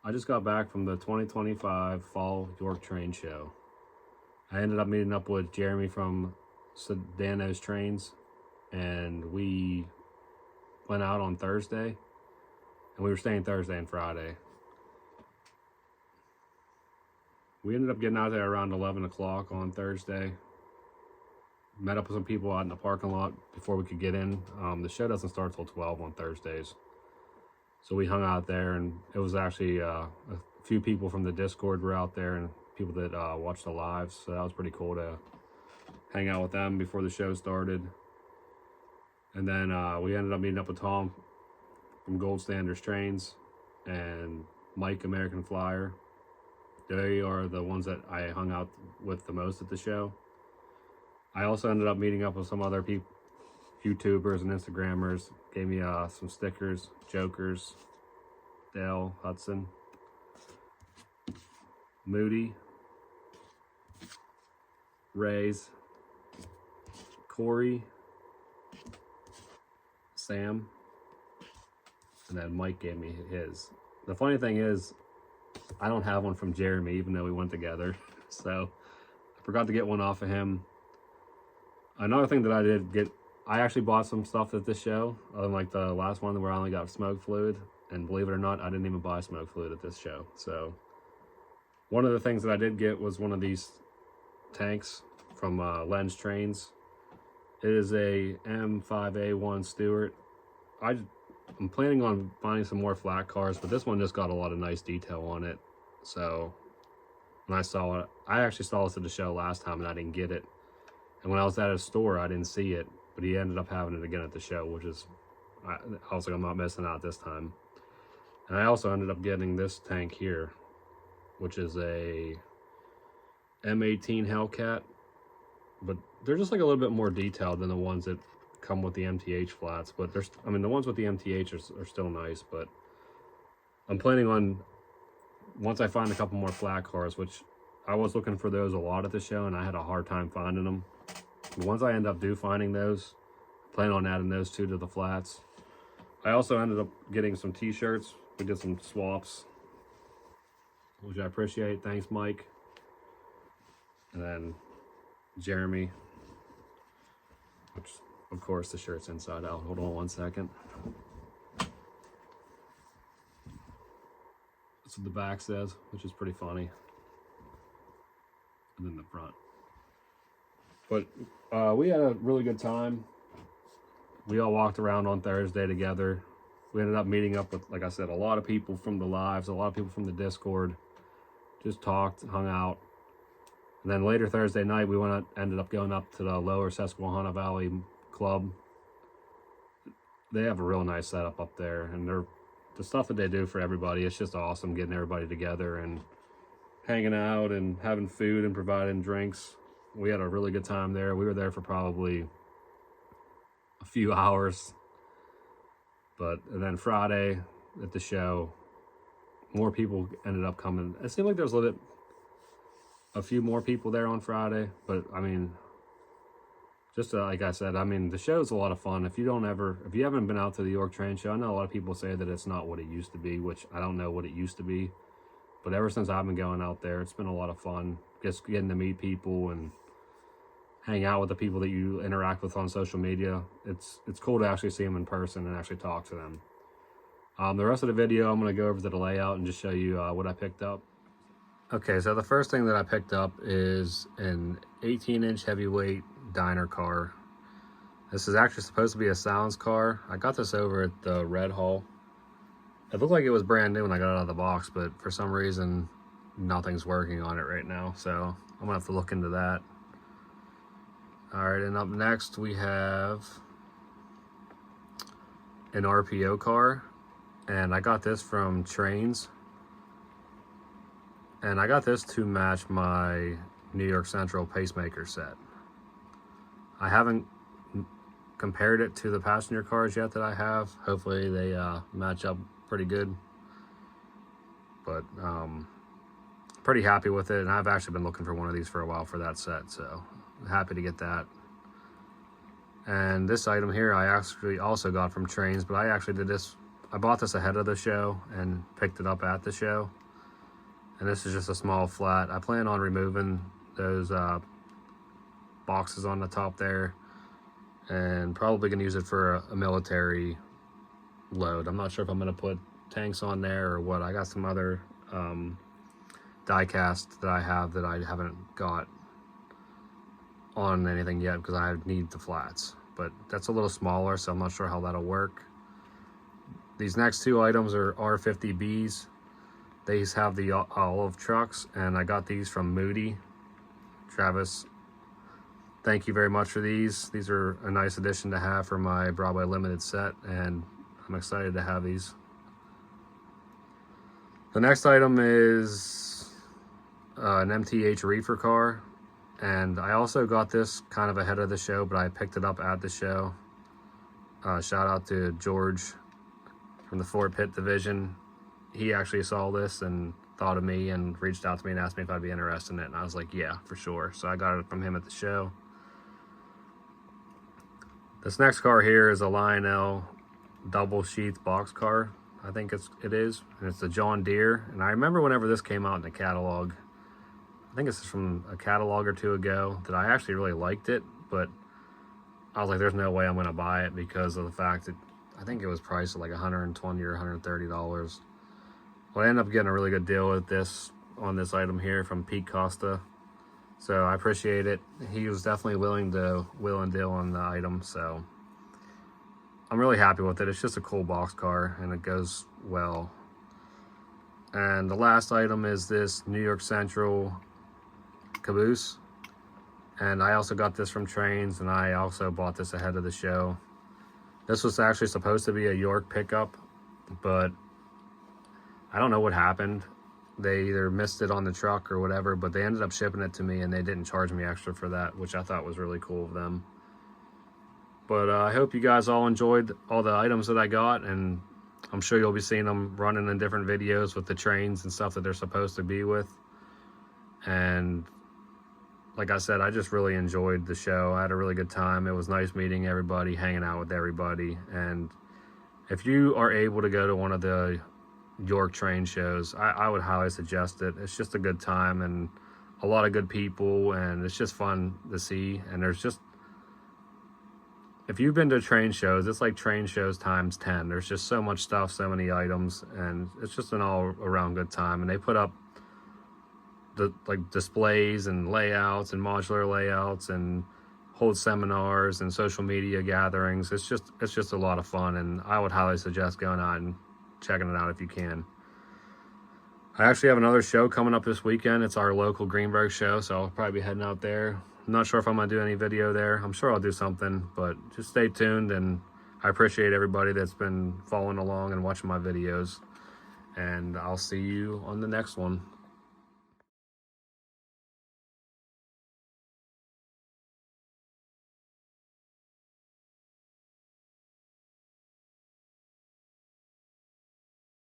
I just got back from the 2025 Fall York Train Show. I ended up meeting up with Jeremy from Sedano's Trains, and we went out on Thursday, and we were staying Thursday and Friday. We ended up getting out there around 11 o'clock on Thursday. Met up with some people out in the parking lot before we could get in. The show doesn't start till 12 on Thursdays. So we hung out there, and it was actually a few people from the Discord were out there, and people that watched the lives. So that was pretty cool to hang out with them before the show started. And then we ended up meeting up with Tom from Gold Standards Trains and Mike American Flyer. They are the ones that I hung out with the most at the show. I also ended up meeting up with some other people, YouTubers and Instagrammers. Gave me some stickers, Jokers, Dale Hudson, Moody, Rays, Corey, Sam, and then Mike gave me his. The funny thing is, I don't have one from Jeremy, even though we went together. So I forgot to get one off of him. Another thing that I did get, I actually bought some stuff at this show, unlike the last one where I only got smoke fluid. And believe it or not, I didn't even buy smoke fluid at this show. So one of the things that I did get was one of these tanks from Lens Trains. It is a M5A1 Stewart. I'm planning on finding some more flat cars, but this one just got a lot of nice detail on it. So when I saw it, I actually saw this at the show last time and I didn't get it. And when I was at a store, I didn't see it, but he ended up having it again at the show, which is, I was like, I'm not missing out this time. And I also ended up getting this tank here, which is a M18 Hellcat, but they're just like a little bit more detailed than the ones that come with the MTH flats. But there's, I mean, the ones with the MTH are still nice, but I'm planning on, once I find a couple more flat cars, which I was looking for those a lot at the show and I had a hard time finding them. But once I end up finding those, I plan on adding those two to the flats. I also ended up getting some t-shirts. We did some swaps, which I appreciate. Thanks, Mike. And then Jeremy, which of course the shirt's inside out. Hold on one second. That's what the back says, which is pretty funny. And then the front. But we had a really good time. We all walked around on Thursday together. We ended up meeting up with, like I said, a lot of people from the lives, a lot of people from the Discord. Just talked, hung out. And then later Thursday night, we ended up going up to the Lower Susquehanna Valley Club. They have a real nice setup up there, and the stuff that they do for everybody, it's just awesome getting everybody together and hanging out and having food and providing drinks. We had a really good time there. We were there for probably a few hours. And then Friday at the show, more people ended up coming. It seemed like there was a few more people there on Friday, but I mean, just like I said, I mean, the show's a lot of fun. If you haven't been out to the York Train Show, I know a lot of people say that it's not what it used to be, which I don't know what it used to be, but ever since I've been going out there, it's been a lot of fun. Just getting to meet people and hang out with the people that you interact with on social media. It's cool to actually see them in person and actually talk to them. The rest of the video, I'm going to go over to the layout and just show you what I picked up. Okay, so the first thing that I picked up is an 18-inch heavyweight diner car. This is actually supposed to be a Sounds car. I got this over at the Red Hall. It looked like it was brand new when I got it out of the box, but for some reason, nothing's working on it right now. So I'm going to have to look into that. All right, and up next we have an RPO car, and I got this from Trains. And I got this to match my New York Central pacemaker set. I haven't compared it to the passenger cars yet that I have. Hopefully they match up pretty good. But pretty happy with it, and I've actually been looking for one of these for a while for that set, so happy to get that. And this item here I actually also got from Trains, but I actually did this I bought this ahead of the show and picked it up at the show. And this is just a small flat. I plan on removing those boxes on the top there, and probably gonna use it for a military load. I'm not sure if I'm gonna put tanks on there or what. I got some other die cast that I have that I haven't got on anything yet because I need the flats, but that's a little smaller, so I'm not sure how that'll work. These next two items are R50Bs. These have the olive trucks, and I got these from Moody. Travis, thank you very much for these. These are a nice addition to have for my Broadway Limited set, and I'm excited to have these. The next item is an MTH reefer car, and I also got this kind of ahead of the show, but I picked it up at the show. Shout out to George from the Fort Pitt division. He actually saw this and thought of me and reached out to me and asked me if I'd be interested in it, and I was like, yeah, for sure. So I got it from him at the show. This next car here is a Lionel double sheath box car. I think it is, and it's the John Deere. And I remember whenever this came out in the catalog, I think this is from a catalog or two ago, that I actually really liked it, but I was like, there's no way I'm gonna buy it because of the fact that I think it was priced at like $120 or $130. Well, I ended up getting a really good deal with this on this item here from Pete Costa. So I appreciate it. He was definitely willing to wheel and deal on the item, so I'm really happy with it. It's just a cool box car and it goes well. And the last item is this New York Central caboose. And I also got this from Trains, and I also bought this ahead of the show. This was actually supposed to be a York pickup, but I don't know what happened. They either missed it on the truck or whatever, but they ended up shipping it to me and they didn't charge me extra for that, which I thought was really cool of them. But I hope you guys all enjoyed all the items that I got, and I'm sure you'll be seeing them running in different videos with the trains and stuff that they're supposed to be with. And like I said, I just really enjoyed the show. I had a really good time. It was nice meeting everybody, hanging out with everybody. And if you are able to go to one of the York train shows, I would highly suggest it. It's just a good time and a lot of good people, and it's just fun to see. And there's just, if you've been to train shows, it's like train shows times 10. There's just so much stuff, so many items, and it's just an all around good time. And they put up the displays and layouts and modular layouts and hold seminars and social media gatherings. It's just a lot of fun, and I would highly suggest going out and checking it out if you can. I actually have another show coming up this weekend. It's our local Greenberg show, so I'll probably be heading out there. I'm not sure if I'm gonna do any video there. I'm sure I'll do something, but just stay tuned, and I appreciate everybody that's been following along and watching my videos, and I'll see you on the next one.